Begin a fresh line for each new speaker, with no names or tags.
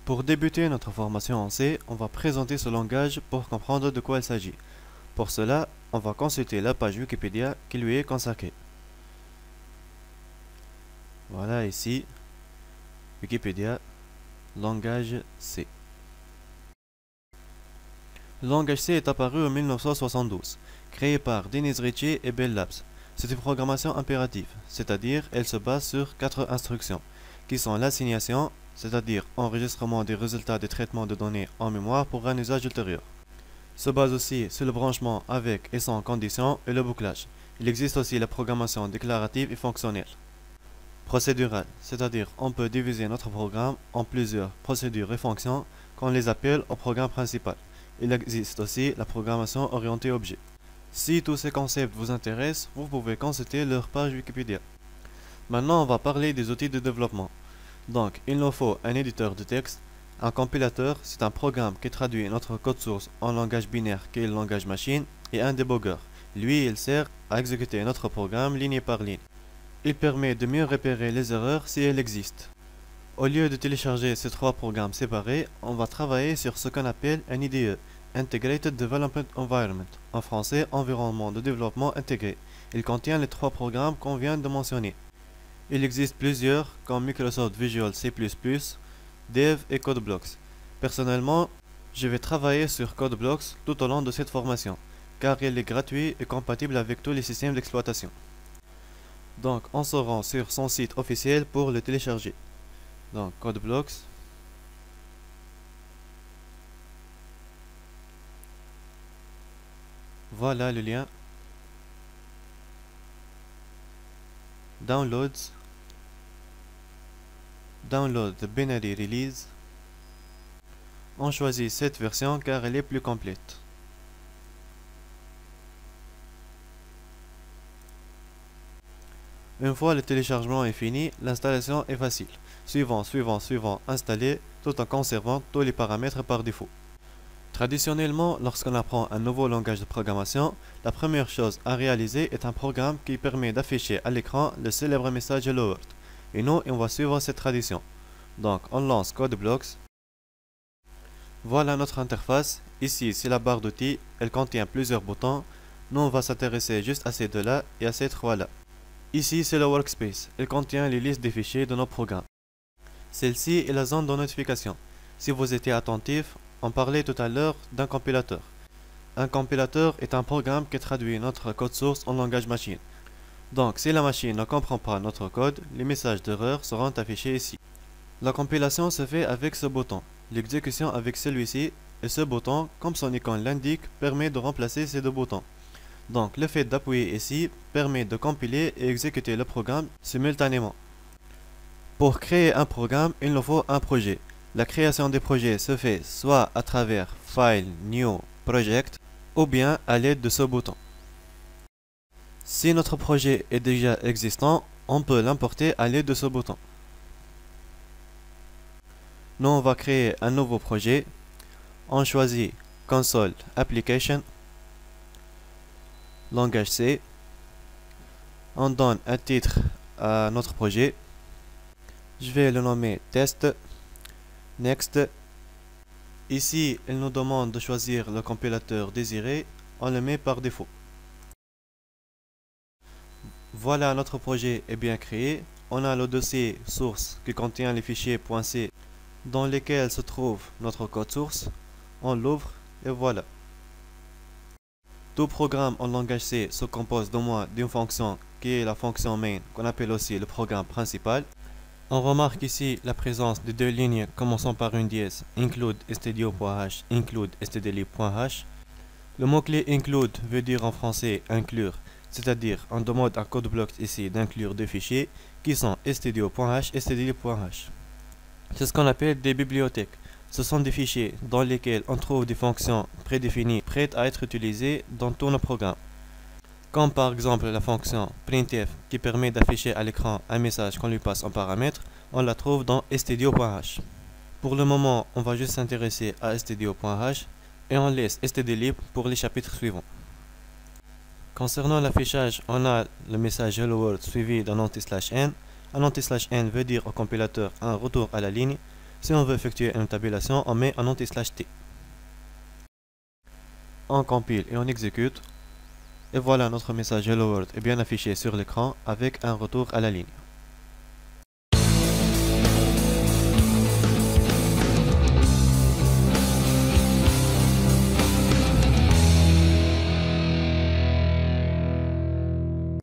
Pour débuter notre formation en C, on va présenter ce langage pour comprendre de quoi il s'agit. Pour cela, on va consulter la page Wikipédia qui lui est consacrée. Voilà ici, Wikipédia, langage C. Le langage C est apparu en 1972, créé par Dennis Ritchie et Bell Labs. C'est une programmation impérative, c'est-à-dire elle se base sur 4 instructions, qui sont l'assignation, c'est-à-dire enregistrement des résultats des traitements de données en mémoire pour un usage ultérieur. Se base aussi sur le branchement avec et sans condition et le bouclage. Il existe aussi la programmation déclarative et fonctionnelle. Procédurale, c'est-à-dire on peut diviser notre programme en plusieurs procédures et fonctions qu'on les appelle au programme principal. Il existe aussi la programmation orientée objet. Si tous ces concepts vous intéressent, vous pouvez consulter leur page Wikipédia. Maintenant, on va parler des outils de développement. Donc, il nous faut un éditeur de texte. Un compilateur, c'est un programme qui traduit notre code source en langage binaire qui est le langage machine, et un debugger. Lui, il sert à exécuter notre programme ligne par ligne. Il permet de mieux repérer les erreurs si elles existent. Au lieu de télécharger ces 3 programmes séparés, on va travailler sur ce qu'on appelle un IDE, Integrated Development Environment, en français environnement de développement intégré. Il contient les 3 programmes qu'on vient de mentionner. Il existe plusieurs comme Microsoft Visual C++, Dev et CodeBlocks. Personnellement, je vais travailler sur CodeBlocks tout au long de cette formation, car il est gratuit et compatible avec tous les systèmes d'exploitation. Donc, on se rend sur son site officiel pour le télécharger. Donc, CodeBlocks. Voilà le lien. Downloads. Download the binary release. On choisit cette version car elle est plus complète. Une fois le téléchargement est fini, l'installation est facile. Suivant, installer, tout en conservant tous les paramètres par défaut. Traditionnellement, lorsqu'on apprend un nouveau langage de programmation, la première chose à réaliser est un programme qui permet d'afficher à l'écran le célèbre message Hello World. Et nous, on va suivre cette tradition. Donc, on lance CodeBlocks. Voilà notre interface. Ici, c'est la barre d'outils. Elle contient plusieurs boutons. Nous, on va s'intéresser juste à ces deux-là et à ces trois-là. Ici, c'est le workspace. Elle contient les listes des fichiers de nos programmes. Celle-ci est la zone de notification. Si vous étiez attentif, on parlait tout à l'heure d'un compilateur. Un compilateur est un programme qui traduit notre code source en langage machine. Donc, si la machine ne comprend pas notre code, les messages d'erreur seront affichés ici. La compilation se fait avec ce bouton, l'exécution avec celui-ci, et ce bouton, comme son icône l'indique, permet de remplacer ces deux boutons. Donc, le fait d'appuyer ici permet de compiler et exécuter le programme simultanément. Pour créer un programme, il nous faut un projet. La création des projets se fait soit à travers File, New, Project, ou bien à l'aide de ce bouton. Si notre projet est déjà existant, on peut l'importer à l'aide de ce bouton. Nous, on va créer un nouveau projet. On choisit Console Application, langage C. On donne un titre à notre projet. Je vais le nommer Test. Next. Ici, il nous demande de choisir le compilateur désiré. On le met par défaut. Voilà, notre projet est bien créé. On a le dossier source qui contient les fichiers .c dans lesquels se trouve notre code source. On l'ouvre et voilà. Tout programme en langage C se compose d'au moins d'une fonction qui est la fonction main qu'on appelle aussi le programme principal. On remarque ici la présence de deux lignes commençant par une dièse include stdio.h, include stdlib.h. Le mot-clé include veut dire en français inclure, c'est-à-dire on demande à CodeBlocks ici d'inclure deux fichiers qui sont stdio.h et stdlib.h. C'est ce qu'on appelle des bibliothèques. Ce sont des fichiers dans lesquels on trouve des fonctions prédéfinies prêtes à être utilisées dans tous nos programmes. Comme par exemple la fonction printf qui permet d'afficher à l'écran un message qu'on lui passe en paramètre, on la trouve dans stdio.h. Pour le moment, on va juste s'intéresser à stdio.h et on laisse stdlib pour les chapitres suivants. Concernant l'affichage, on a le message Hello World suivi d'un anti/n. Un anti/n veut dire au compilateur un retour à la ligne. Si on veut effectuer une tabulation, on met un anti/t. On compile et on exécute. Et voilà, notre message Hello World est bien affiché sur l'écran avec un retour à la ligne.